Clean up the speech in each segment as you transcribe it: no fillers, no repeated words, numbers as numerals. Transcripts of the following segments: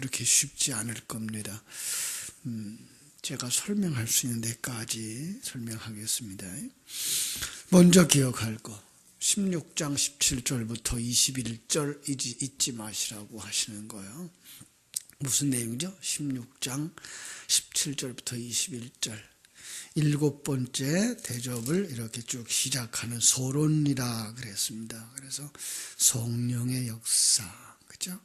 그렇게 쉽지 않을 겁니다. 제가 설명할 수 있는 데까지 설명하겠습니다. 먼저 기억할 거 16장 17절부터 21절 잊지 마시라고 하시는 거예요. 무슨 내용이죠? 16장 17절부터 21절 일곱 번째 대접을 이렇게 쭉 시작하는 서론이라 그랬습니다. 그래서 성령의 역사, 그죠?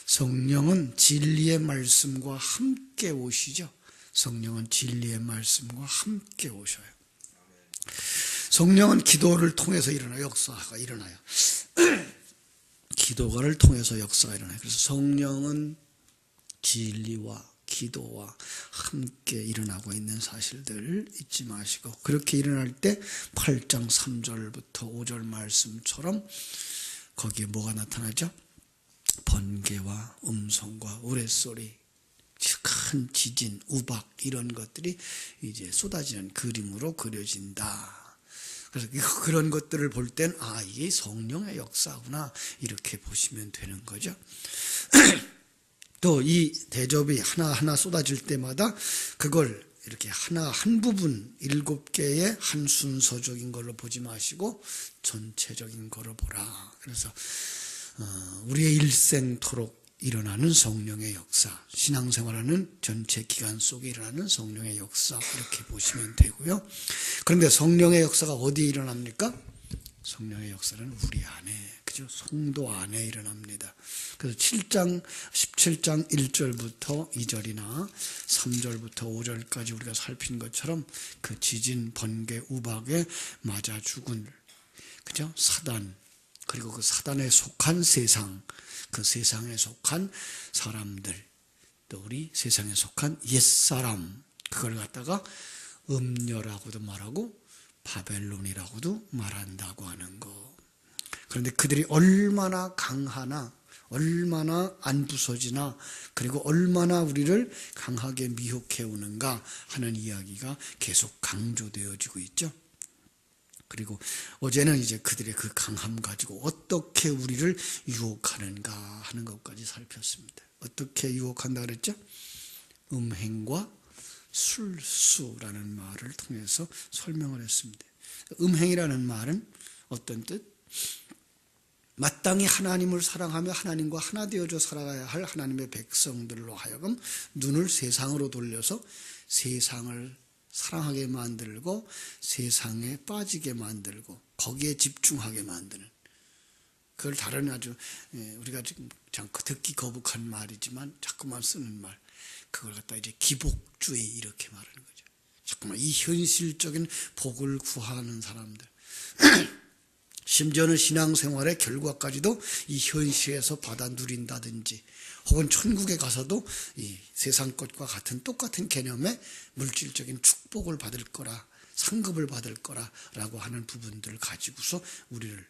성령은 진리의 말씀과 함께 오시죠. 성령은 진리의 말씀과 함께 오셔요. 성령은 기도를 통해서 일어나요. 역사가 일어나요. 기도를 통해서 역사가 일어나요. 그래서 성령은 진리와 기도와 함께 일어나고 있는 사실들을 잊지 마시고, 그렇게 일어날 때 8장 3절부터 5절 말씀처럼 거기에 뭐가 나타나죠? 번개와 음성과 우레소리, 큰 지진, 우박 이런 것들이 이제 쏟아지는 그림으로 그려진다. 그래서 그런 것들을 볼 땐 이게 성령의 역사구나 이렇게 보시면 되는 거죠. 또 이 대접이 하나하나 쏟아질 때마다 그걸 이렇게 한 부분 7개의 한 순서적인 걸로 보지 마시고 전체적인 걸로 보라. 그래서 우리의 일생토록 일어나는 성령의 역사, 신앙생활하는 전체 기간 속에 일어나는 성령의 역사 이렇게 보시면 되고요. 그런데 성령의 역사가 어디에 일어납니까? 성령의 역사는 우리 안에, 그죠? 성도 안에 일어납니다. 그래서 17장 1절부터 2절이나 3절부터 5절까지 우리가 살핀 것처럼 그 지진, 번개, 우박에 맞아 죽은, 그죠? 사단, 그리고 그 사단에 속한 세상, 그 세상에 속한 사람들, 또 우리 세상에 속한 옛사람, 그걸 갖다가 음녀라고도 말하고 바벨론이라고도 말한다고 하는 거. 그런데 그들이 얼마나 강하나, 얼마나 안 부서지나, 그리고 얼마나 우리를 강하게 미혹해 오는가 하는 이야기가 계속 강조되어지고 있죠. 그리고 어제는 이제 그들의 그 강함 가지고 어떻게 우리를 유혹하는가 하는 것까지 살폈습니다. 어떻게 유혹한다 그랬죠? 음행과 술수라는 말을 통해서 설명을 했습니다. 음행이라는 말은 어떤 뜻? 마땅히 하나님을 사랑하며 하나님과 하나 되어져 살아가야 할 하나님의 백성들로 하여금 눈을 세상으로 돌려서 세상을 사랑하게 만들고 세상에 빠지게 만들고 거기에 집중하게 만드는, 그걸 다른 아주 우리가 지금 듣기 거북한 말이지만 자꾸만 쓰는 말, 그걸 갖다 이제 기복주의 이렇게 말하는 거죠. 자꾸만 이 현실적인 복을 구하는 사람들 심지어는 신앙생활의 결과까지도 이 현실에서 받아 누린다든지, 혹은 천국에 가서도 이 세상 것과 같은 똑같은 개념의 물질적인 축복을 받을 거라, 상급을 받을 거라라고 하는 부분들을 가지고서 우리를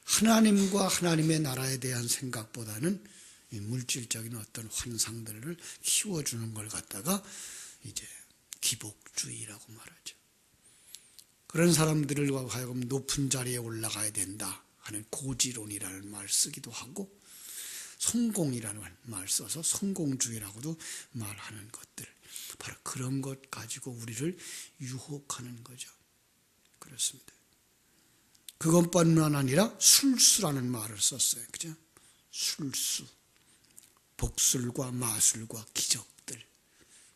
하나님과 하나님의 나라에 대한 생각보다는 이 물질적인 어떤 환상들을 키워주는 걸 갖다가 이제 기복주의라고 말하죠. 그런 사람들을 하여금 높은 자리에 올라가야 된다 하는 고지론이라는 말 쓰기도 하고, 성공이라는 말 써서 성공주의라고도 말하는 것들, 바로 그런 것 가지고 우리를 유혹하는 거죠. 그렇습니다. 그것뿐만 아니라 술수라는 말을 썼어요. 그죠? 술수, 복술과 마술과 기적들.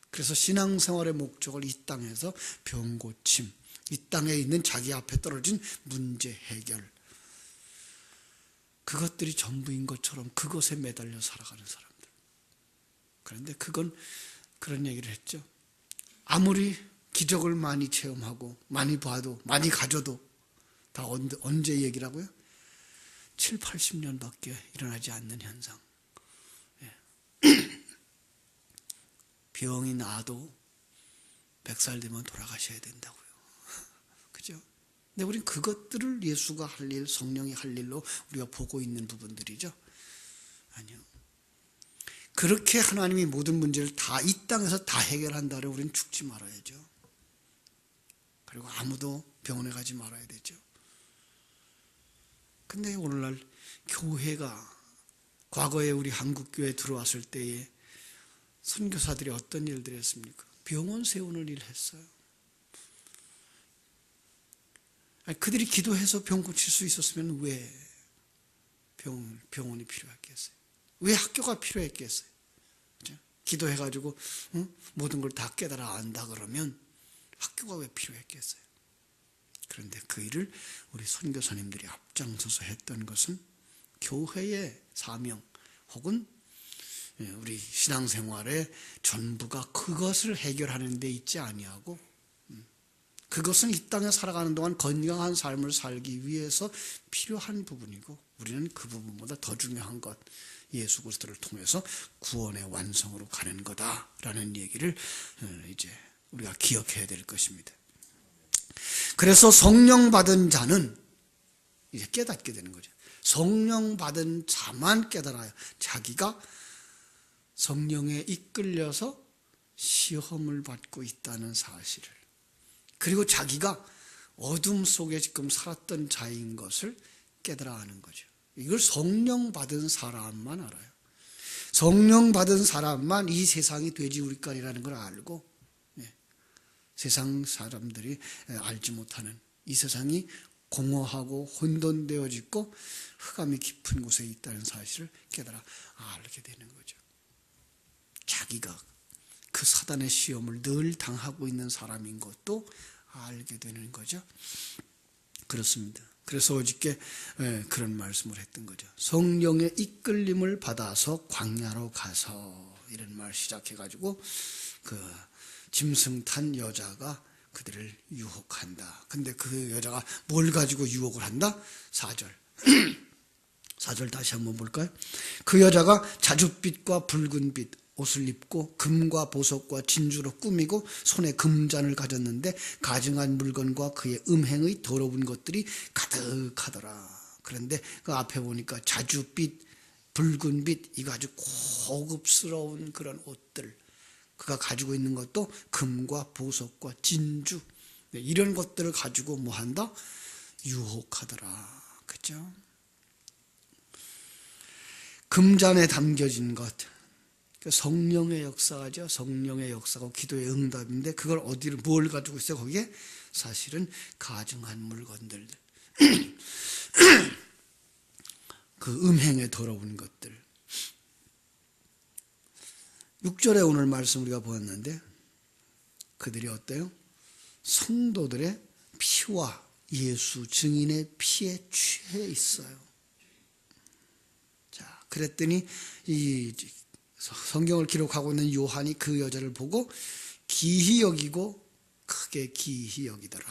그래서 신앙생활의 목적을 이 땅에서 병고침, 이 땅에 있는 자기 앞에 떨어진 문제 해결, 그것들이 전부인 것처럼 그것에 매달려 살아가는 사람들. 그런데 그건 그런 얘기를 했죠. 아무리 기적을 많이 체험하고 많이 봐도 많이 가져도 다 언제 얘기라고요? 7, 80년밖에 일어나지 않는 현상. 병이 나도 100살 되면 돌아가셔야 된다고요. 그죠? 근데 우리는 그것들을 예수가 할 일, 성령이 할 일로 우리가 보고 있는 부분들이죠. 아니요. 그렇게 하나님이 모든 문제를 다 이 땅에서 다 해결한다면 우리는 죽지 말아야죠. 그리고 아무도 병원에 가지 말아야 되죠. 근데 오늘날 교회가 과거에 우리 한국교회에 들어왔을 때에 선교사들이 어떤 일들을 했습니까? 병원 세우는 일을 했어요. 아니, 그들이 기도해서 병 고칠 수 있었으면 왜 병원이 필요했겠어요? 왜 학교가 필요했겠어요? 그렇죠? 기도해가지고 모든 걸 다 깨달아 안다 그러면 학교가 왜 필요했겠어요? 그런데 그 일을 우리 선교사님들이 앞장서서 했던 것은 교회의 사명 혹은 우리 신앙생활의 전부가 그것을 해결하는 데 있지 아니하고 그것은 이 땅에 살아가는 동안 건강한 삶을 살기 위해서 필요한 부분이고 우리는 그 부분보다 더 중요한 것 예수 그리스도를 통해서 구원의 완성으로 가는 거다라는 얘기를 이제 우리가 기억해야 될 것입니다. 그래서 성령 받은 자는 이제 깨닫게 되는 거죠. 성령 받은 자만 깨달아요. 자기가 성령에 이끌려서 시험을 받고 있다는 사실을, 그리고 자기가 어둠 속에 지금 살았던 자인 것을 깨달아 아는 거죠. 이걸 성령 받은 사람만 알아요. 성령 받은 사람만 이 세상이 돼지우리깔이라는 걸 알고 세상 사람들이 알지 못하는 이 세상이 공허하고 혼돈되어지고 흑암이 깊은 곳에 있다는 사실을 깨달아 알게 되는 거죠. 자기가 그 사단의 시험을 늘 당하고 있는 사람인 것도 알게 되는 거죠. 그렇습니다. 그래서 어저께 그런 말씀을 했던 거죠. 성령의 이끌림을 받아서 광야로 가서 이런 말 시작해가지고 그 짐승 탄 여자가 그들을 유혹한다. 근데 그 여자가 뭘 가지고 유혹을 한다? 4절. 4절 다시 한번 볼까요? 그 여자가 자줏빛과 붉은빛 옷을 입고 금과 보석과 진주로 꾸미고 손에 금잔을 가졌는데 가증한 물건과 그의 음행의 더러운 것들이 가득하더라. 그런데 그 앞에 보니까 자줏빛, 붉은빛, 이거 아주 고급스러운 그런 옷들, 그가 가지고 있는 것도 금과 보석과 진주, 이런 것들을 가지고 뭐 한다? 유혹하더라. 그죠? 금잔에 담겨진 것, 성령의 역사죠. 성령의 역사고 기도의 응답인데 그걸 어디를 뭘 가지고 있어요? 거기에 사실은 가증한 물건들, 그 음행에 더러운 것들. 6절에 오늘 말씀 우리가 보았는데 그들이 어때요? 성도들의 피와 예수 증인의 피에 취해 있어요. 자, 그랬더니 이 성경을 기록하고 있는 요한이 그 여자를 보고 기히 여기고 크게 기히 여기더라.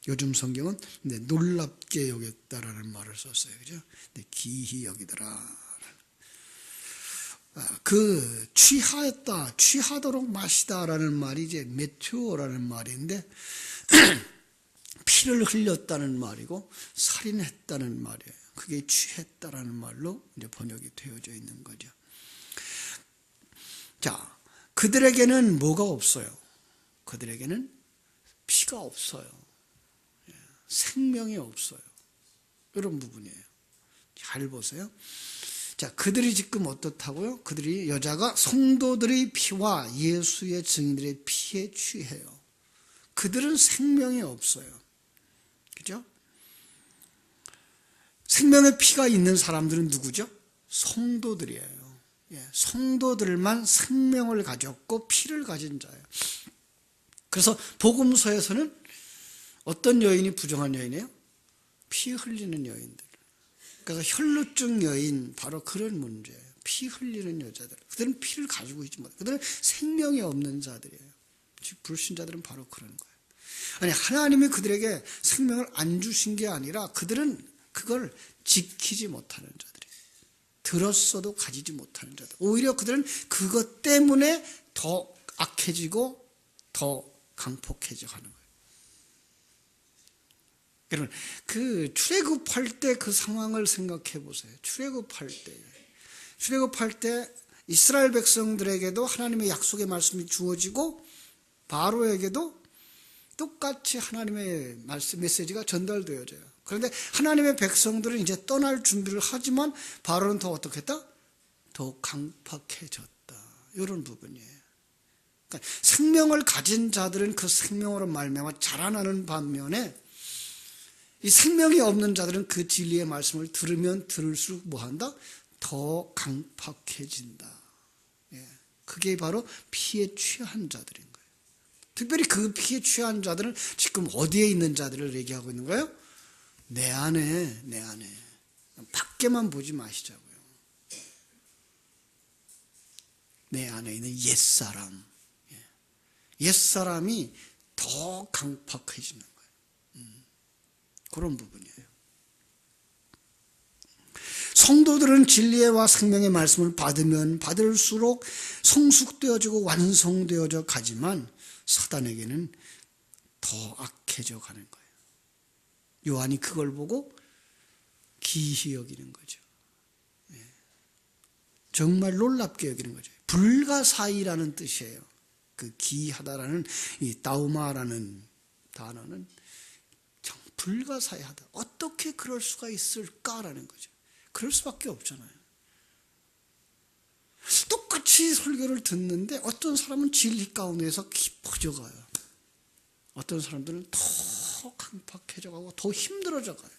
요즘 성경은 놀랍게 여겼다라는 말을 썼어요. 그죠? 기히 여기더라. 그 취하였다, 취하도록 마시다라는 말이 이제 메테오라는 말인데 피를 흘렸다는 말이고 살인했다는 말이에요. 그게 취했다라는 말로 이제 번역이 되어져 있는 거죠. 자, 그들에게는 뭐가 없어요? 그들에게는 피가 없어요. 생명이 없어요. 이런 부분이에요. 잘 보세요. 자, 그들이 지금 어떻다고요? 그들이, 여자가 성도들의 피와 예수의 증인들의 피에 취해요. 그들은 생명이 없어요. 그죠? 생명의 피가 있는 사람들은 누구죠? 성도들이에요. 성도들만 생명을 가졌고 피를 가진 자예요. 그래서 복음서에서는 어떤 여인이 부정한 여인이에요? 피 흘리는 여인들. 그래서 혈루증 여인, 바로 그런 문제예요. 피 흘리는 여자들. 그들은 피를 가지고 있지 못해요. 그들은 생명이 없는 자들이에요. 불신자들은 바로 그런 거예요. 아니, 하나님이 그들에게 생명을 안 주신 게 아니라 그들은 그걸 지키지 못하는 자들이에요. 들었어도 가지지 못하는 자들. 오히려 그들은 그것 때문에 더 악해지고 더 강폭해져 가는 거예요. 여러분, 그 출애굽할 때 그 상황을 생각해 보세요. 출애굽할 때 이스라엘 백성들에게도 하나님의 약속의 말씀이 주어지고 바로에게도 똑같이 하나님의 말씀 메시지가 전달되어져요. 그런데 하나님의 백성들은 이제 떠날 준비를 하지만 바로는 더 어떻게 했다? 더 강팍해졌다. 이런 부분이에요. 그러니까 생명을 가진 자들은 그 생명으로 말미암아 자라나는 반면에 이 생명이 없는 자들은 그 진리의 말씀을 들으면 들을수록 뭐한다? 더 강팍해진다. 예. 그게 바로 피에 취한 자들인 거예요. 특별히 그 피에 취한 자들은 지금 어디에 있는 자들을 얘기하고 있는 거예요? 내 안에. 밖에만 보지 마시자고요. 내 안에 있는 옛사람. 옛사람이 더 강팍해지는 거예요. 그런 부분이에요. 성도들은 진리와 생명의 말씀을 받으면 받을수록 성숙되어지고 완성되어져 가지만 사단에게는 더 악해져 가는 거예요. 요한이 그걸 보고 기이히 여기는 거죠. 정말 놀랍게 여기는 거죠. 불가사의라는 뜻이에요. 그 기이하다라는 이 다우마라는 단어는 정 불가사의하다. 어떻게 그럴 수가 있을까라는 거죠. 그럴 수밖에 없잖아요. 똑같이 설교를 듣는데 어떤 사람은 진리 가운데서 깊어져 가요. 어떤 사람들은 더 강팍해져 가고 더 힘들어져 가요.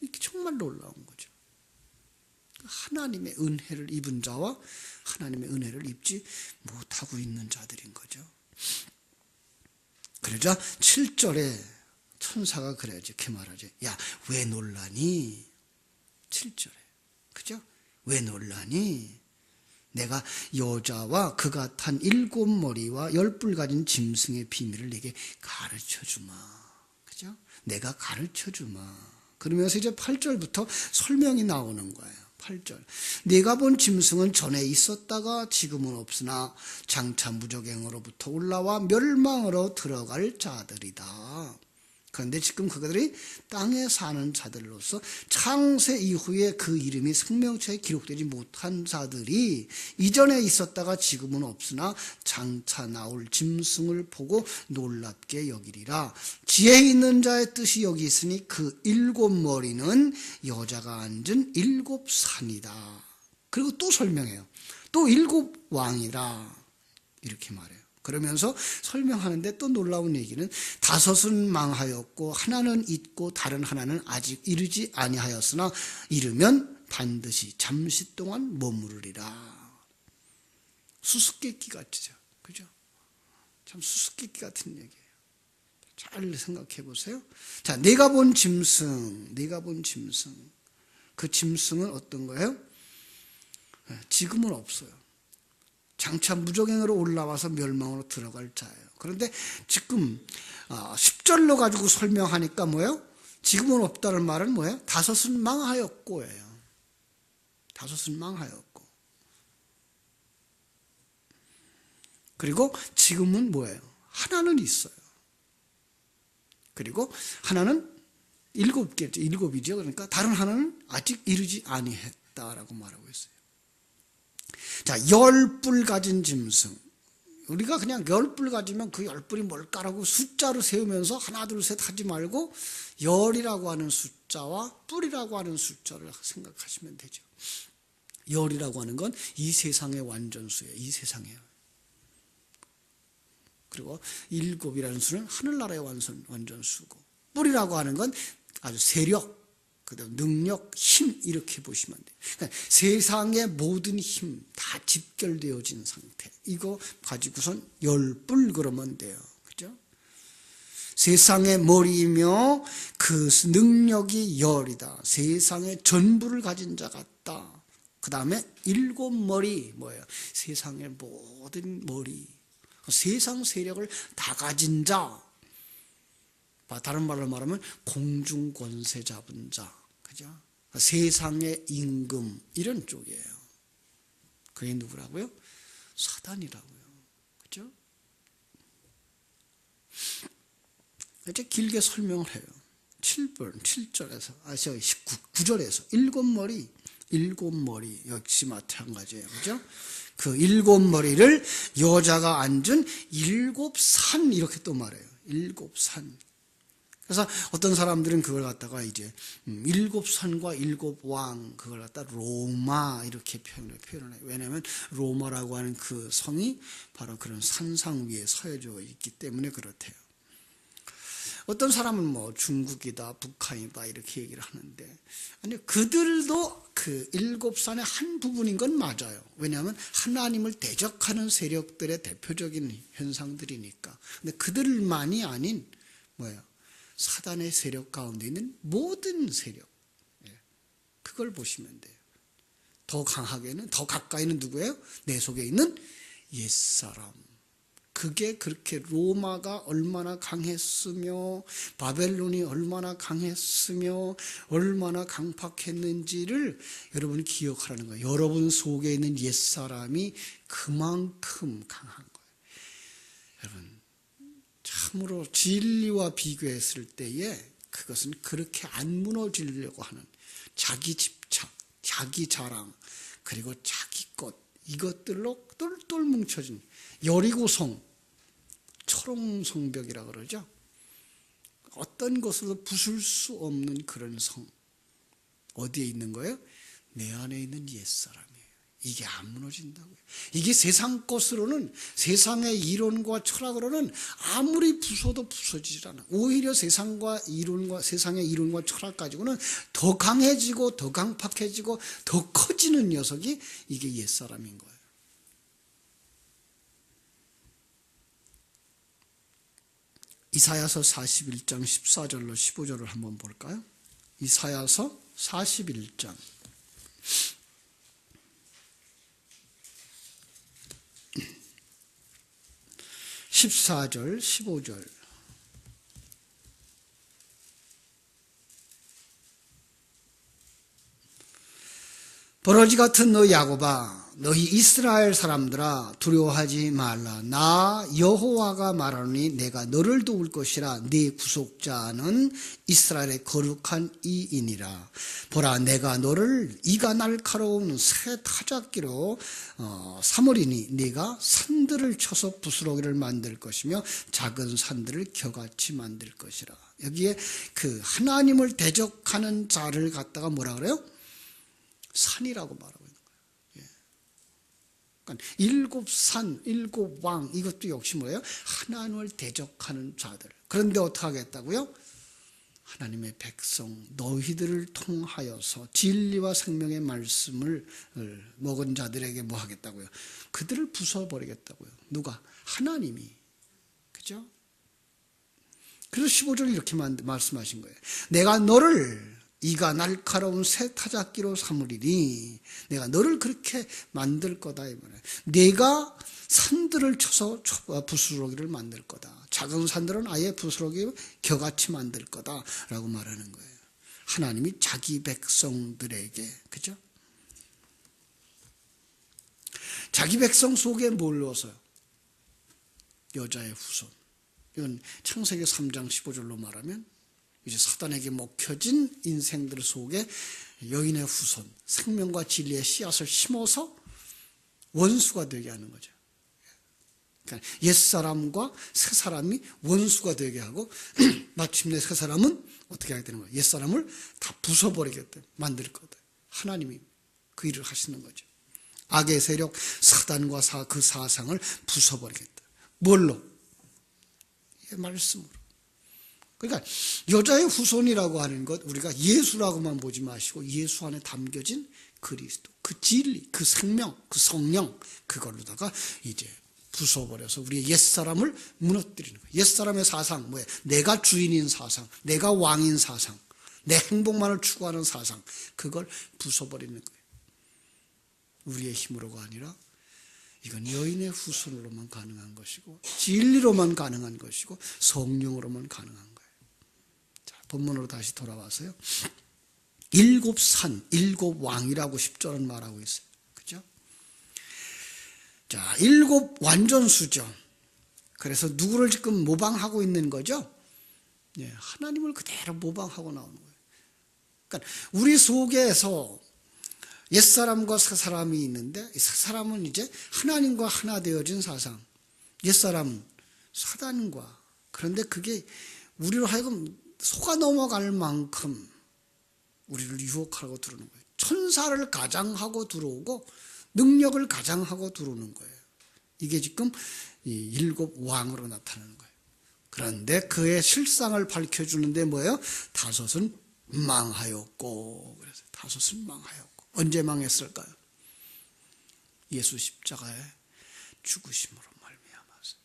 이게 정말 놀라운 거죠. 하나님의 은혜를 입은 자와 하나님의 은혜를 입지 못하고 있는 자들인 거죠. 그러자 7절에 천사가 그래야지 이렇게 말하지. 야, 왜 놀라니? 7절에. 그죠? 왜 놀라니? 내가 여자와 그가 탄 7머리와 10뿔 가진 짐승의 비밀을 네게 가르쳐주마. 그죠? 내가 가르쳐주마. 그러면서 이제 8절부터 설명이 나오는 거예요. 8절. 네가 본 짐승은 전에 있었다가 지금은 없으나 장차 무적행으로부터 올라와 멸망으로 들어갈 자들이다. 그런데 지금 그들이 땅에 사는 자들로서 창세 이후에 그 이름이 생명冊에 기록되지 못한 자들이 이전에 있었다가 지금은 없으나 장차 나올 짐승을 보고 놀랍게 여기리라. 지혜 있는 자의 뜻이 여기 있으니 그 7머리는 여자가 앉은 7산이다. 그리고 또 설명해요. 또 7왕이라 이렇게 말해요. 그러면서 설명하는데 또 놀라운 얘기는 5은 망하였고 하나는 있고 다른 하나는 아직 이르지 아니하였으나 이르면 반드시 잠시 동안 머무르리라. 수수께끼 같죠. 그죠? 참 수수께끼 같은 얘기예요. 잘 생각해 보세요. 자, 내가 본 짐승. 그 짐승은 어떤 거예요? 지금은 없어요. 장차 무적행으로 올라와서 멸망으로 들어갈 자예요. 그런데 지금 10절로 가지고 설명하니까 뭐예요? 지금은 없다는 말은 뭐예요? 5은 망하였고예요. 5은 망하였고. 그리고 지금은 뭐예요? 하나는 있어요. 그리고 하나는 7개죠. 7이죠. 그러니까 다른 하나는 아직 이르지 아니했다라고 말하고 있어요. 자, 10뿔 가진 짐승. 우리가 그냥 10뿔 가지면 그 10뿔이 뭘까라고 숫자로 세우면서 하나 둘 셋 하지 말고 열이라고 하는 숫자와 뿔이라고 하는 숫자를 생각하시면 되죠. 열이라고 하는 건 이 세상의 완전수예요. 이 세상이에요. 그리고 7이라는 수는 하늘나라의 완전수고, 뿔이라고 하는 건 아주 세력, 그다음 능력, 힘 이렇게 보시면 돼요. 그러니까 세상의 모든 힘 다 집결되어진 상태. 이거 가지고선 10뿔 그러면 돼요. 그죠? 세상의 머리이며 그 능력이 열이다. 세상의 전부를 가진 자 같다. 그 다음에 7머리 뭐예요? 세상의 모든 머리. 세상 세력을 다 가진 자. 다른 말로 말하면 공중 권세 잡은 자, 그죠? 세상의 임금 이런 쪽이에요. 그게 누구라고요? 사단이라고요, 그죠? 이제 길게 설명을 해요. 7절에서 9절에서 7머리 역시 마찬가지예요, 그죠? 그 7머리를 여자가 앉은 7산 이렇게 또 말해요. 7산. 그래서 어떤 사람들은 그걸 갖다가 이제 일곱 산과 일곱 왕 그걸 갖다 로마 이렇게 표현해요. 왜냐하면 로마라고 하는 그 성이 바로 그런 산상 위에 서해져 있기 때문에 그렇대요. 어떤 사람은 뭐 중국이다, 북한이다 이렇게 얘기를 하는데 아니 그들도 그 일곱 산의 한 부분인 건 맞아요. 왜냐하면 하나님을 대적하는 세력들의 대표적인 현상들이니까. 근데 그들만이 아닌 뭐예요? 사단의 세력 가운데 있는 모든 세력, 그걸 보시면 돼요. 더 강하게는, 더 가까이는 누구예요? 내 속에 있는 옛사람. 그게 그렇게 로마가 얼마나 강했으며 바벨론이 얼마나 강했으며 얼마나 강팍했는지를 여러분이 기억하라는 거예요. 여러분 속에 있는 옛사람이 그만큼 강한 거예요. 여러분 참으로 진리와 비교했을 때에 그것은 그렇게 안 무너지려고 하는 자기 집착, 자기 자랑, 그리고 자기 것 이것들로 똘똘 뭉쳐진 여리고성, 초롱성벽이라 그러죠. 어떤 것으로도 부술 수 없는 그런 성. 어디에 있는 거예요? 내 안에 있는 옛사람이에요. 이게 안 무너진다고요. 이게 세상 것으로는, 세상의 이론과 철학으로는 아무리 부숴도 부서지질 않아. 오히려 세상의 이론과 철학 가지고는 더 강해지고 더 강팍해지고 더 커지는 녀석이 이게 옛사람인 거예요. 이사야서 41장 14절로 15절을 한번 볼까요? 이사야서 41장 14절 15절 버러지 같은 너 야곱아, 너희 이스라엘 사람들아 두려워하지 말라. 나 여호와가 말하노니 내가 너를 도울 것이라. 네 구속자는 이스라엘의 거룩한 이이니라. 보라, 내가 너를 이가 날카로운 새 타작기로 삼으리니 네가 산들을 쳐서 부스러기를 만들 것이며 작은 산들을 겨같이 만들 것이라. 여기에 그 하나님을 대적하는 자를 갖다가 뭐라 그래요? 산이라고 말하고 있는 거예요. 그러니까 일곱 산, 일곱 왕 이것도 역시 뭐예요? 하나님을 대적하는 자들. 그런데 어떻게 하겠다고요? 하나님의 백성 너희들을 통하여서 진리와 생명의 말씀을 먹은 자들에게 뭐 하겠다고요? 그들을 부숴버리겠다고요. 누가? 하나님이. 그죠? 그래서 15절 이렇게 말씀하신 거예요. 내가 너를 이가 날카로운 새 타작기로 삼으리니 내가 너를 그렇게 만들 거다. 이번에 내가 산들을 쳐서 부스러기를 만들 거다. 작은 산들은 아예 부스러기 겨같이 만들 거다라고 말하는 거예요. 하나님이 자기 백성들에게, 그죠? 자기 백성 속에 뭘 넣었어요? 여자의 후손. 이건 창세기 3장 15절로 말하면 이제 사단에게 먹혀진 인생들 속에 여인의 후손, 생명과 진리의 씨앗을 심어서 원수가 되게 하는 거죠. 그러니까 옛사람과 새사람이 원수가 되게 하고 마침내 새사람은 어떻게 하게 되는 거예요? 옛사람을 다 부숴버리겠다, 만들 거다. 하나님이 그 일을 하시는 거죠. 악의 세력, 사단과 그 사상을 부숴버리겠다. 뭘로? 말씀으로. 그러니까 여자의 후손이라고 하는 것 우리가 예수라고만 보지 마시고 예수 안에 담겨진 그리스도, 그 진리, 그 생명, 그 성령 그걸로다가 이제 부숴버려서 우리의 옛사람을 무너뜨리는 거예요. 옛사람의 사상 뭐예요? 내가 주인인 사상, 내가 왕인 사상, 내 행복만을 추구하는 사상, 그걸 부숴버리는 거예요. 우리의 힘으로가 아니라 이건 여인의 후손으로만 가능한 것이고 진리로만 가능한 것이고 성령으로만 가능한 거예요. 자, 본문으로 다시 돌아와서요. 일곱 산, 일곱 왕이라고 10절은 말하고 있어요. 그죠? 자, 일곱 완전수죠. 그래서 누구를 지금 모방하고 있는 거죠? 네, 하나님을 그대로 모방하고 나오는 거예요. 그러니까 우리 속에서 옛사람과 새사람이 있는데 이 새사람은 이제 하나님과 하나 되어진 사상, 옛사람은 사단과, 그런데 그게 우리로 하여금 속아 넘어갈 만큼 우리를 유혹하고 들어오는 거예요. 천사를 가장하고 들어오고 능력을 가장하고 들어오는 거예요. 이게 지금 이 일곱 왕으로 나타나는 거예요. 그런데 그의 실상을 밝혀주는데 뭐예요? 다섯은 망하였고. 그래서 다섯은 망하였고. 언제 망했을까요? 예수 십자가의 죽으심으로 말미암아서.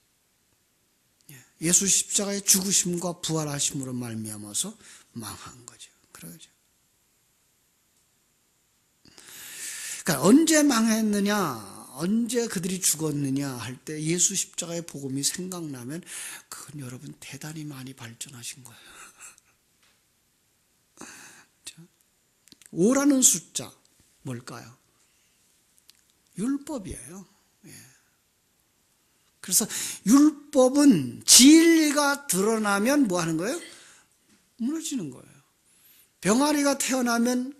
예수 십자가의 죽으심과 부활하심으로 말미암아서 망한 거죠. 그러죠. 그러니까 언제 망했느냐, 언제 그들이 죽었느냐 할 때 예수 십자가의 복음이 생각나면 그건 여러분 대단히 많이 발전하신 거예요. 5라는 숫자 뭘까요? 율법이에요. 그래서 율법은 진리가 드러나면 뭐 하는 거예요? 무너지는 거예요. 병아리가 태어나면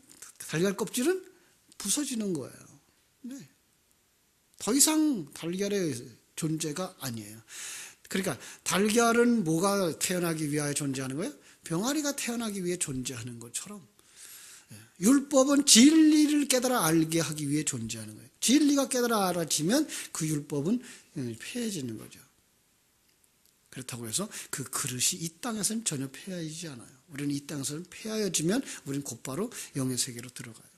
달걀 껍질은 부서지는 거예요. 네. 더 이상 달걀의 존재가 아니에요. 그러니까 달걀은 뭐가 태어나기 위하여 존재하는 거예요? 병아리가 태어나기 위해 존재하는 것처럼 율법은 진리를 깨달아 알게 하기 위해 존재하는 거예요. 진리가 깨달아 알아지면 그 율법은 폐해지는 거죠. 그렇다고 해서 그 그릇이 이 땅에서는 전혀 폐하여지지 않아요. 우리는 이 땅에서는 폐하여지면 우리는 곧바로 영의 세계로 들어가요.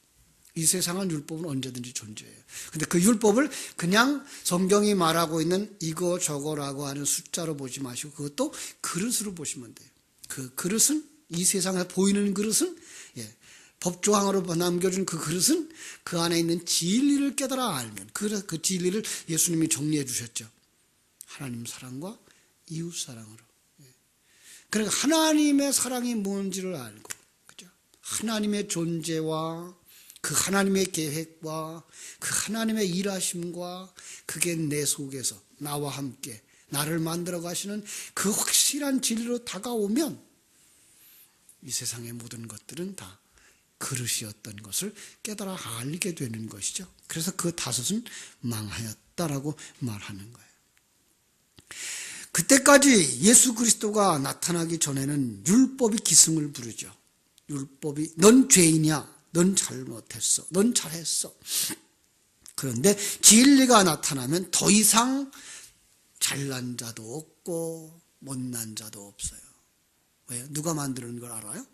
이 세상은 율법은 언제든지 존재해요. 근데 그 율법을 그냥 성경이 말하고 있는 이거 저거라고 하는 숫자로 보지 마시고 그것도 그릇으로 보시면 돼요. 그 그릇은 이 세상에 보이는 그릇은 법조항으로 남겨준 그 그릇은 그 안에 있는 진리를 깨달아 알면 그 진리를 예수님이 정리해 주셨죠. 하나님 사랑과 이웃 사랑으로. 그러니까 하나님의 사랑이 뭔지를 알고, 그죠? 하나님의 존재와 그 하나님의 계획과 그 하나님의 일하심과 그게 내 속에서 나와 함께 나를 만들어 가시는 그 확실한 진리로 다가오면 이 세상의 모든 것들은 다 그릇이었던 것을 깨달아 알게 되는 것이죠. 그래서 그 다섯은 망하였다라고 말하는 거예요. 그때까지 예수 그리스도가 나타나기 전에는 율법이 기승을 부르죠. 율법이 넌 죄인이야. 넌 잘못했어. 넌 잘했어. 그런데 진리가 나타나면 더 이상 잘난 자도 없고 못난 자도 없어요. 왜요? 누가 만드는 걸 알아요?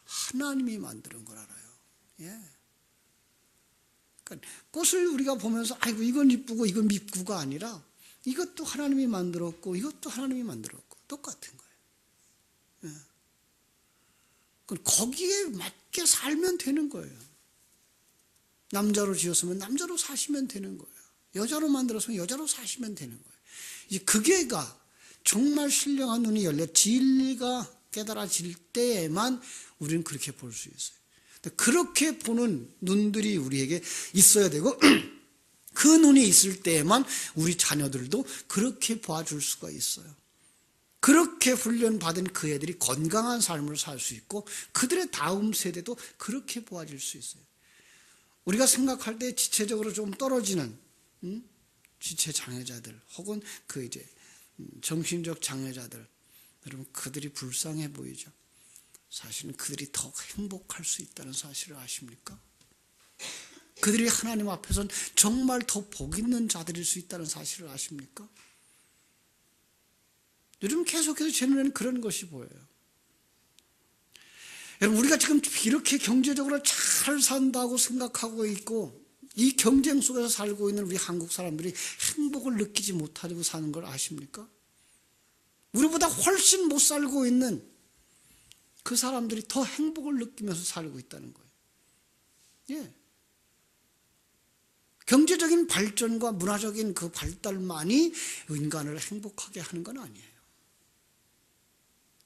하나님이 만드는 걸 알아요. 그러니까 꽃을 우리가 보면서 아이고 이건 이쁘고 이건 미쁘고가 아니라 이것도 하나님이 만들었고 이것도 하나님이 만들었고 똑같은 거예요. 거기에 맞게 살면 되는 거예요. 남자로 지었으면 남자로 사시면 되는 거예요. 여자로 만들었으면 여자로 사시면 되는 거예요. 이제 그게가 정말 신령한 눈이 열려 진리가 깨달아질 때에만 우리는 그렇게 볼 수 있어요. 그렇게 보는 눈들이 우리에게 있어야 되고 그 눈이 있을 때에만 우리 자녀들도 그렇게 봐줄 수가 있어요. 그렇게 훈련받은 그 애들이 건강한 삶을 살 수 있고 그들의 다음 세대도 그렇게 보아질 수 있어요. 우리가 생각할 때 지체적으로 좀 떨어지는 지체 장애자들 혹은 그 이제 정신적 장애자들, 여러분 그들이 불쌍해 보이죠. 사실은 그들이 더 행복할 수 있다는 사실을 아십니까? 그들이 하나님 앞에서는 정말 더 복 있는 자들일 수 있다는 사실을 아십니까? 요즘 계속해서 제 눈에는 그런 것이 보여요. 여러분 우리가 지금 이렇게 경제적으로 잘 산다고 생각하고 있고 이 경쟁 속에서 살고 있는 우리 한국 사람들이 행복을 느끼지 못하고 사는 걸 아십니까? 우리보다 훨씬 못 살고 있는 그 사람들이 더 행복을 느끼면서 살고 있다는 거예요. 경제적인 발전과 문화적인 그 발달만이 인간을 행복하게 하는 건 아니에요.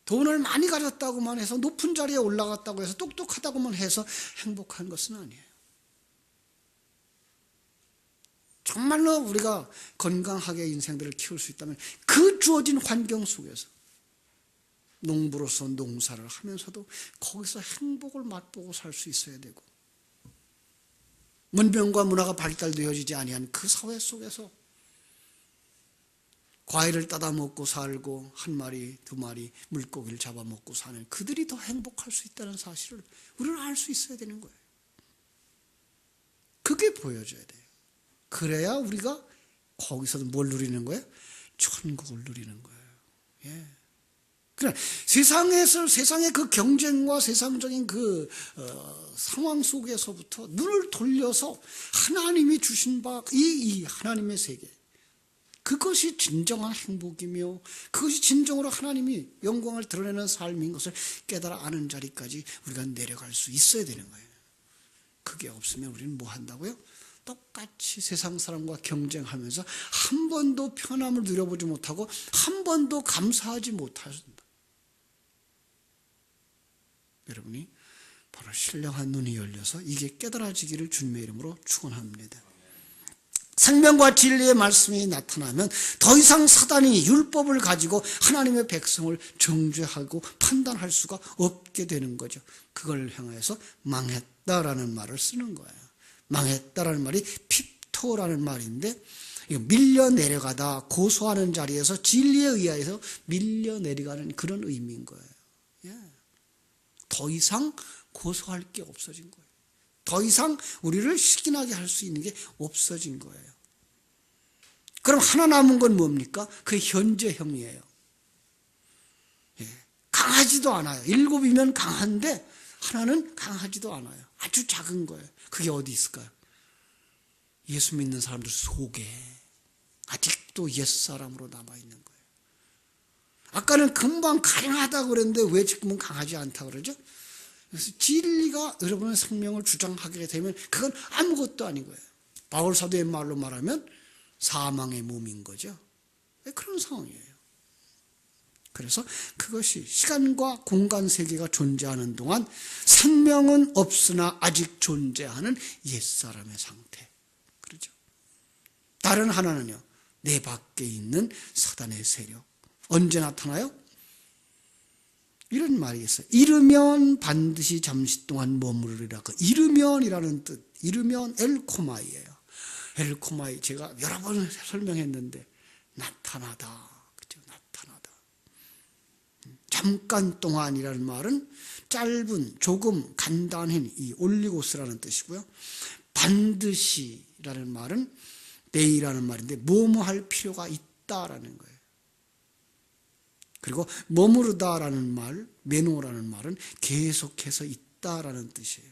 돈을 많이 가졌다고만 해서 높은 자리에 올라갔다고 해서 똑똑하다고만 해서 행복한 것은 아니에요. 정말로 우리가 건강하게 인생들을 키울 수 있다면 그 주어진 환경 속에서 농부로서 농사를 하면서도 거기서 행복을 맛보고 살 수 있어야 되고 문명과 문화가 발달되어지지 아니한 그 사회 속에서 과일을 따다 먹고 살고 한 마리, 두 마리 물고기를 잡아 먹고 사는 그들이 더 행복할 수 있다는 사실을 우리는 알 수 있어야 되는 거예요. 그게 보여줘야 돼요. 그래야 우리가 거기서도 뭘 누리는 거예요? 천국을 누리는 거예요. 예. 그래, 세상의 그 경쟁과 세상적인 그 상황 속에서부터 눈을 돌려서 하나님이 주신 바 이 하나님의 세계, 그것이 진정한 행복이며 그것이 진정으로 하나님이 영광을 드러내는 삶인 것을 깨달아 아는 자리까지 우리가 내려갈 수 있어야 되는 거예요. 그게 없으면 우리는 뭐 한다고요? 똑같이 세상 사람과 경쟁하면서 한 번도 편함을 누려보지 못하고 한 번도 감사하지 못하신다. 여러분이 바로 신령한 눈이 열려서 이게 깨달아지기를 주님의 이름으로 축원합니다. 생명과 진리의 말씀이 나타나면 더 이상 사단이 율법을 가지고 하나님의 백성을 정죄하고 판단할 수가 없게 되는 거죠. 그걸 향해서 망했다라는 말을 쓰는 거예요. 망했다라는 말이 핍토라는 말인데, 밀려 내려가다, 고소하는 자리에서 진리에 의해서 밀려 내려가는 그런 의미인 거예요. 예. 더 이상 고소할 게 없어진 거예요. 더 이상 우리를 시기나게 할 수 있는 게 없어진 거예요. 그럼 하나 남은 건 뭡니까? 그게 현재형이에요. 예. 강하지도 않아요. 7이면 강한데 하나는 강하지도 않아요. 아주 작은 거예요. 그게 어디 있을까요? 예수 믿는 사람들 속에 아직도 옛사람으로 남아있는 거예요. 아까는 금방 강하다고 그랬는데 왜 지금은 강하지 않다고 그러죠? 그래서 진리가 여러분의 생명을 주장하게 되면 그건 아무것도 아닌 거예요. 바울 사도의 말로 말하면 사망의 몸인 거죠. 그런 상황이에요. 그래서 그것이 시간과 공간 세계가 존재하는 동안 생명은 없으나 아직 존재하는 옛사람의 상태. 그렇죠? 다른 하나는요, 내 밖에 있는 사단의 세력. 언제 나타나요? 이런 말이 있어요. 이르면 반드시 잠시 동안 머무르리라. 그 이르면이라는 뜻, 이르면 엘코마이예요. 엘코마이, 제가 여러 번 설명했는데 나타나다, 그죠? 나타나다. 잠깐 동안이라는 말은 짧은, 조금, 간단한 이 올리고스라는 뜻이고요. 반드시라는 말은 내이라는 말인데 뭐뭐할 필요가 있다라는 거예요. 그리고 머무르다라는 말, 메노라는 말은 계속해서 있다라는 뜻이에요.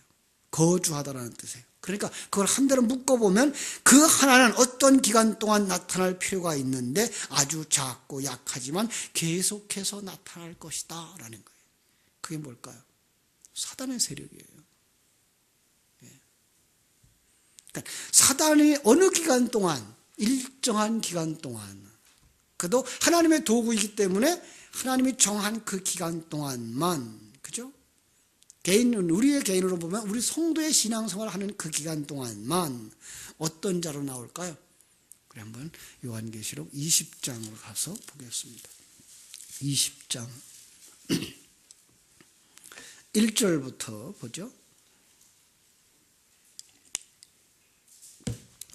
거주하다라는 뜻이에요. 그러니까 그걸 한 대로 묶어보면 그 하나는 어떤 기간 동안 나타날 필요가 있는데 아주 작고 약하지만 계속해서 나타날 것이다 라는 거예요. 그게 뭘까요? 사단의 세력이에요. 그러니까 사단이 어느 기간 동안, 일정한 기간 동안, 그도 하나님의 도구이기 때문에 하나님이 정한 그 기간 동안만, 그죠? 우리의 개인으로 보면 우리 성도의 신앙생활을 하는 그 기간 동안만 어떤 자로 나올까요? 우리 한번 요한계시록 20장으로 가서 보겠습니다. 20장 1절부터 보죠.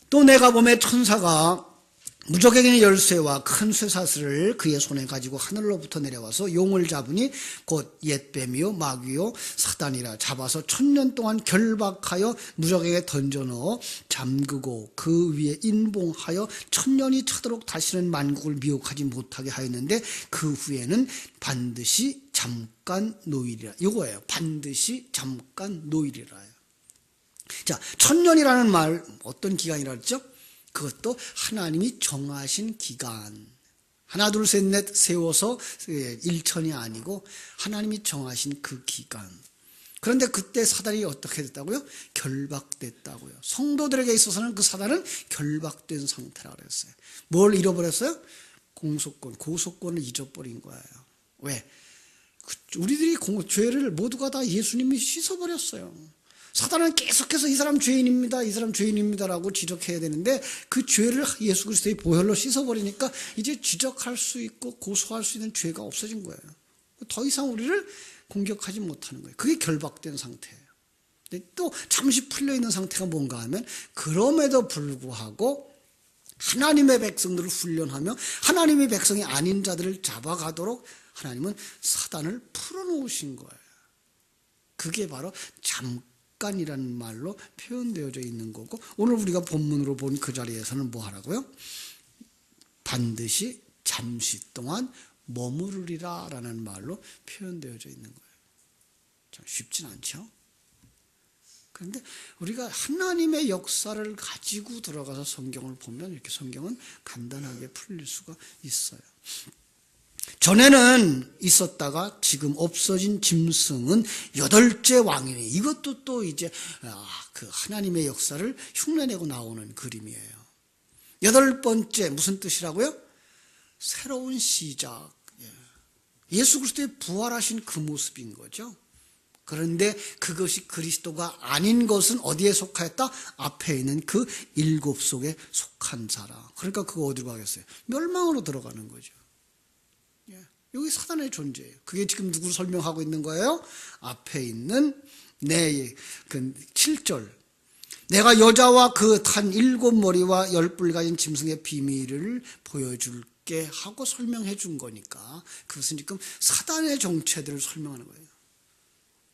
또 내가 보매 천사가 무적에게는 열쇠와 큰 쇠사슬을 그의 손에 가지고 하늘로부터 내려와서 용을 잡으니 곧 옛뱀이요 마귀요 사단이라. 잡아서 1000년 동안 결박하여 무적에게 던져 넣어 잠그고 그 위에 인봉하여 1000년이 차도록 다시는 만국을 미혹하지 못하게 하였는데 그 후에는 반드시 잠깐 노일이라. 이거예요. 반드시 잠깐 노일이라요. 자, 1000년이라는 말 어떤 기간이라 했죠? 그것도 하나님이 정하신 기간. 하나 둘 셋 넷 세워서 1000이 아니고 하나님이 정하신 그 기간. 그런데 그때 사단이 어떻게 됐다고요? 결박됐다고요. 성도들에게 있어서는 그 사단은 결박된 상태라고 그랬어요. 뭘 잃어버렸어요? 공소권, 고소권을 잊어버린 거예요. 왜? 우리들이 죄를 모두가 다 예수님이 씻어버렸어요. 사단은 계속해서 이 사람 죄인입니다, 이 사람 죄인입니다라고 지적해야 되는데 그 죄를 예수 그리스도의 보혈로 씻어버리니까 이제 지적할 수 있고 고소할 수 있는 죄가 없어진 거예요. 더 이상 우리를 공격하지 못하는 거예요. 그게 결박된 상태예요. 근데 또 잠시 풀려있는 상태가 뭔가 하면 그럼에도 불구하고 하나님의 백성들을 훈련하며 하나님의 백성이 아닌 자들을 잡아가도록 하나님은 사단을 풀어놓으신 거예요. 그게 바로 잠깐이라는 말로 표현되어져 있는 거고, 오늘 우리가 본문으로 본 그 자리에서는 뭐 하라고요? 반드시 잠시 동안 머무르리라 라는 말로 표현되어져 있는 거예요. 참 쉽진 않죠? 그런데 우리가 하나님의 역사를 가지고 들어가서 성경을 보면 이렇게 성경은 간단하게 풀릴 수가 있어요. 전에는 있었다가 지금 없어진 짐승은 8째 왕이니, 이것도 또 이제 그 하나님의 역사를 흉내내고 나오는 그림이에요. 8번째 무슨 뜻이라고요? 새로운 시작. 예수 그리스도의 부활하신 그 모습인 거죠. 그런데 그것이 그리스도가 아닌 것은 어디에 속하였다? 앞에 있는 그 7 속에 속한 자라. 그러니까 그거 어디로 가겠어요? 멸망으로 들어가는 거죠. 여기 사단의 존재예요. 그게 지금 누구를 설명하고 있는 거예요? 앞에 있는 그 7절. 내가 여자와 그 탄 7머리와 10뿔 가진 짐승의 비밀을 보여줄게 하고 설명해 준 거니까, 그것은 지금 사단의 정체들을 설명하는 거예요.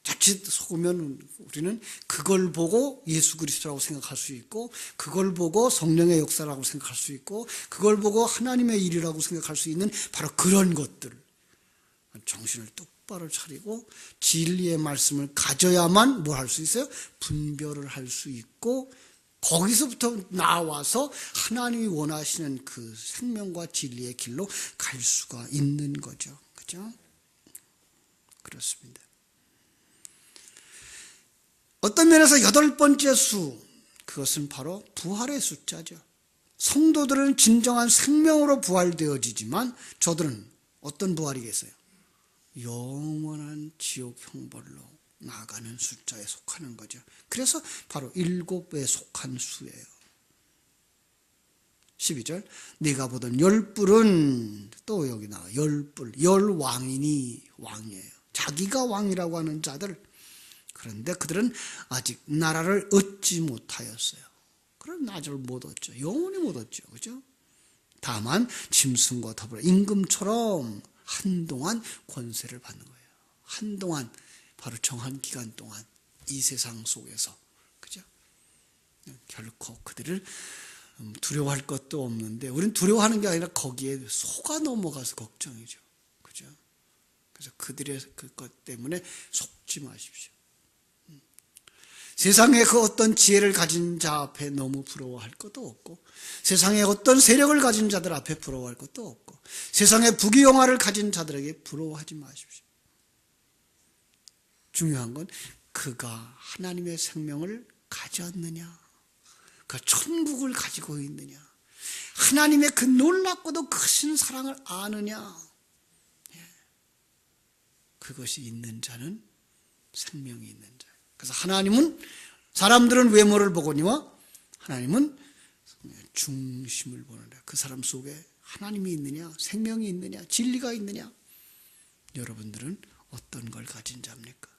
자칫 속으면 우리는 그걸 보고 예수 그리스도라고 생각할 수 있고, 그걸 보고 성령의 역사라고 생각할 수 있고, 그걸 보고 하나님의 일이라고 생각할 수 있는 바로 그런 것들. 정신을 똑바로 차리고 진리의 말씀을 가져야만 뭘 할 수 있어요? 분별을 할 수 있고, 거기서부터 나와서 하나님이 원하시는 그 생명과 진리의 길로 갈 수가 있는 거죠. 그죠? 그렇습니다. 어떤 면에서 8번째 수, 그것은 바로 부활의 숫자죠. 성도들은 진정한 생명으로 부활되어지지만 저들은 어떤 부활이겠어요? 영원한 지옥 형벌로 나아가는 숫자에 속하는 거죠. 그래서 바로 7에 속한 수예요. 12절. 네가 보던 10뿔은 또 여기 나와. 10뿔. 10왕이니 왕이에요. 자기가 왕이라고 하는 자들. 그런데 그들은 아직 나라를 얻지 못하였어요. 그럼 나라를 못 얻죠. 영원히 못 얻죠. 그죠? 다만 짐승과 더불어 임금처럼 한동안 권세를 받는 거예요. 한동안, 바로 정한 기간 동안 이 세상 속에서. 그죠? 결코 그들을 두려워할 것도 없는데, 우리는 두려워하는 게 아니라 거기에 속아 넘어가서 걱정이죠. 그죠? 그래서 그들의 그것 때문에 속지 마십시오. 세상에 그 어떤 지혜를 가진 자 앞에 너무 부러워할 것도 없고, 세상에 어떤 세력을 가진 자들 앞에 부러워할 것도 없고, 세상에 부귀영화를 가진 자들에게 부러워하지 마십시오. 중요한 건 그가 하나님의 생명을 가졌느냐, 그 천국을 가지고 있느냐, 하나님의 그 놀랍고도 크신 사랑을 아느냐. 그것이 있는 자는 생명이 있는 자예요. 그래서 하나님은, 사람들은 외모를 보거니와 하나님은 중심을 보는다. 그 사람 속에 하나님이 있느냐, 생명이 있느냐, 진리가 있느냐. 여러분들은 어떤 걸 가진 자입니까?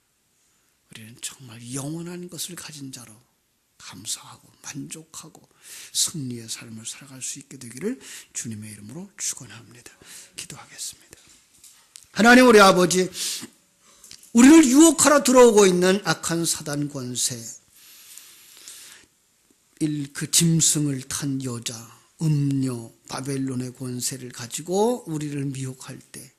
우리는 정말 영원한 것을 가진 자로 감사하고 만족하고 승리의 삶을 살아갈 수 있게 되기를 주님의 이름으로 축원합니다. 기도하겠습니다. 하나님 우리 아버지, 우리를 유혹하러 들어오고 있는 악한 사단 권세, 그 짐승을 탄 여자, 음료, 바벨론의 권세를 가지고 우리를 미혹할 때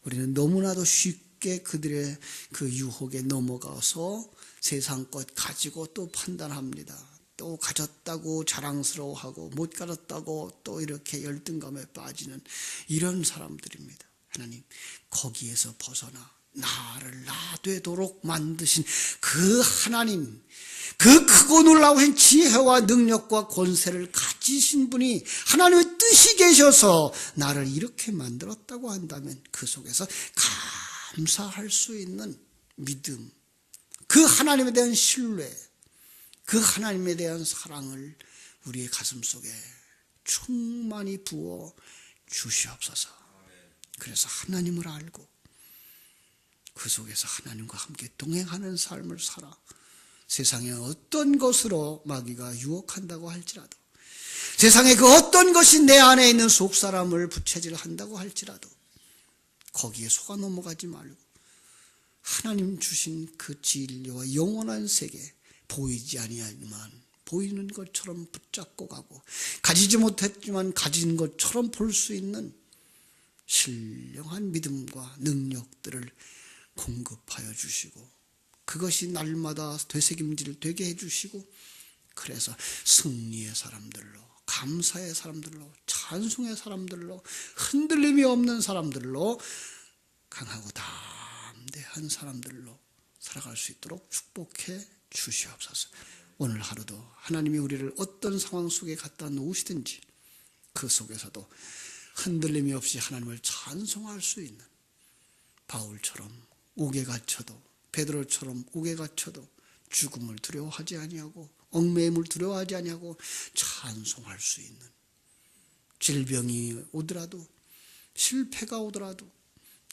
우리는 너무나도 쉽게 그들의 그 유혹에 넘어가서 세상 것 가지고 또 판단합니다. 또 가졌다고 자랑스러워하고 못 가졌다고 또 이렇게 열등감에 빠지는 이런 사람들입니다. 하나님, 거기에서 벗어나 나를 나되도록 만드신 그 하나님, 그 크고 놀라우신 지혜와 능력과 권세를 가지신 분이 하나님의 뜻이 계셔서 나를 이렇게 만들었다고 한다면 그 속에서 감사할 수 있는 믿음, 그 하나님에 대한 신뢰, 그 하나님에 대한 사랑을 우리의 가슴 속에 충만히 부어 주시옵소서. 그래서 하나님을 알고 그 속에서 하나님과 함께 동행하는 삶을 살아 세상의 어떤 것으로 마귀가 유혹한다고 할지라도 세상에 그 어떤 것이 내 안에 있는 속사람을 부채질한다고 할지라도 거기에 속아 넘어가지 말고 하나님 주신 그 진리와 영원한 세계, 보이지 아니하지만 보이는 것처럼 붙잡고 가고 가지지 못했지만 가진 것처럼 볼 수 있는 신령한 믿음과 능력들을 공급하여 주시고 그것이 날마다 되새김질 되게 해주시고 그래서 승리의 사람들로, 감사의 사람들로, 찬송의 사람들로, 흔들림이 없는 사람들로, 강하고 담대한 사람들로 살아갈 수 있도록 축복해 주시옵소서. 오늘 하루도 하나님이 우리를 어떤 상황 속에 갖다 놓으시든지 그 속에서도 흔들림이 없이 하나님을 찬송할 수 있는 바울처럼 옥에 갇혀도 베드로처럼 옥에 갇혀도 죽음을 두려워하지 아니하고 얽매임을 두려워하지 아니하고 찬송할 수 있는 질병이 오더라도 실패가 오더라도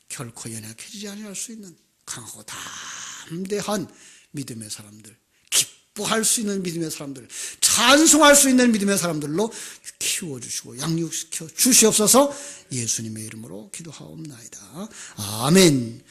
결코 연약해지지 아니할 수 있는 강하고 담대한 믿음의 사람들, 기뻐할 수 있는 믿음의 사람들, 찬송할 수 있는 믿음의 사람들로 키워주시고 양육시켜 주시옵소서. 예수님의 이름으로 기도하옵나이다. 아멘.